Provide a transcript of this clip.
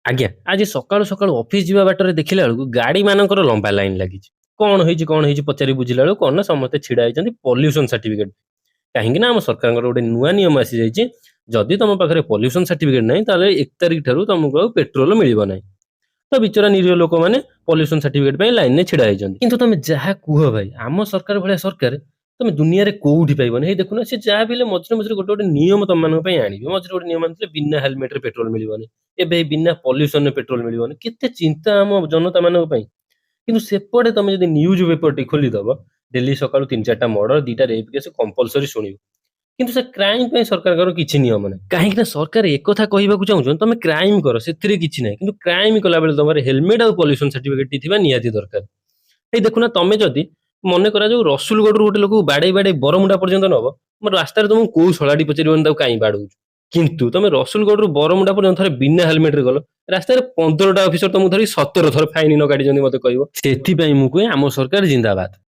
ଆଜ୍ଞା, ଆଜି ସକାଳୁ ସକାଳୁ ଅଫିସ ଯିବା ବାଟରେ ଦେଖିଲା ବେଳକୁ ଗାଡି ମାନଙ୍କର ଲମ୍ବା ଲାଇନ ଲାଗିଛି। କଣ ହେଇଛି ପଚାରି ବୁଝିଲା ବେଳକୁ କଣ ନା ସମସ୍ତେ ଛିଡା ହେଇଛନ୍ତି ପଲ୍ୟୁସନ ସାର୍ଟିଫିକେଟ। କାହିଁକି ନା ଆମ ସରକାରଙ୍କର ଗୋଟେ ନୂଆ ନିୟମ ଆସିଯାଇଛି, ଯଦି ତମ ପାଖରେ ପଲ୍ୟୁସନ ସାର୍ଟିଫିକେଟ ନାହିଁ ତାହେଲେ 1 ତାରିଖ ଠାରୁ ତମକୁ ଆଉ ପେଟ୍ରୋଲ ମିଳିବ ନାହିଁ। ତ ବିଚରା ନିରୀହ ଲୋକମାନେ ପଲ୍ୟୁସନ ସାର୍ଟିଫିକେଟ ପାଇଁ ଲାଇନରେ ଛିଡା ହେଇଛନ୍ତି। କିନ୍ତୁ ତମେ ଯାହା କୁହ ଭାଇ, ଆମ ସରକାର ଭଳିଆ ସରକାର ତମେ ଦୁନିଆରେ କୋଉଠି ପାଇବନି। ହେଇ ଦେଖୁନ, ସେ ଯାହା ବି ହେଲେ ମଝିରେ ମଝିରେ ଗୋଟେ ଗୋଟେ ନିୟମ ତମମାନଙ୍କ ପାଇଁ ଆଣିବେ। ମଝିରେ ଗୋଟେ ନିୟମ ଆଣିଥିଲେ ବିନା ହେଲମେଟରେ ପେଟ୍ରୋଲ ମିଳିବନି। ଏବେ ବିନା ପଲ୍ୟୁସନରେ ପେଟ୍ରୋଲ ମିଳିବନି। କେତେ ଚିନ୍ତା ଆମ ଜନତା ମାନଙ୍କ ପାଇଁ। କିନ୍ତୁ ସେପଟେ ତମେ ଯଦି ନ୍ୟୁଜ ପେପର ଟି ଖୋଲିଦବ, ଡେଲି ସକାଳୁ 3-4ଟା ମର୍ଡର, 2ଟା ରେପ୍ କେସ୍ କମ୍ପଲସରି ଶୁଣିବ। କିନ୍ତୁ ସେ କ୍ରାଇମ ପାଇଁ ସରକାରଙ୍କର କିଛି ନିୟମ ନାହିଁ। କାହିଁକି ନା ସରକାର ଏକଥା କହିବାକୁ ଚାହୁଁଛନ୍ତି ତମେ କ୍ରାଇମ କର, ସେଥିରେ କିଛି ନାହିଁ, କିନ୍ତୁ କ୍ରାଇମ କଲାବେଳେ ତମର ହେଲମେଟ ଆଉ ପଲ୍ୟୁସନ ସାର୍ଟିଫିକେଟ ଥିବା ନିହାତି ଦରକାର। ଏଇ ଦେଖୁନା, ତମେ ଯଦି ମନେ କରାଯାଉ ରସୁଲଗଡରୁ ଗୋଟେ ଲୋକକୁ ବାଡେଇ ବାଡେଇ ବରମୁଣ୍ଡା ପର୍ଯ୍ୟନ୍ତ ନବ, ମୋ ରାସ୍ତାରେ ତମକୁ କୋଉ ଶଳାଟି ପଚାରିବନି ତାକୁ କାହିଁ ବାଡଉଛୁ। କିନ୍ତୁ ତମେ ରସୁଲଗଡରୁ ବରମୁଣ୍ଡା ପର୍ଯ୍ୟନ୍ତ ଥରେ ବିନା ହେଲମେଟରେ ଗଲ, ରାସ୍ତାରେ 15ଟା ଅଫିସର ତମକୁ ଧରି 17 ଥର ଫାଇନ ନ କାଟିଛନ୍ତି ମତେ କହିବ। ସେଥିପାଇଁ ମୁଁ କୁହେ ଆମ ସରକାର ଜିନ୍ଦାବାଦ।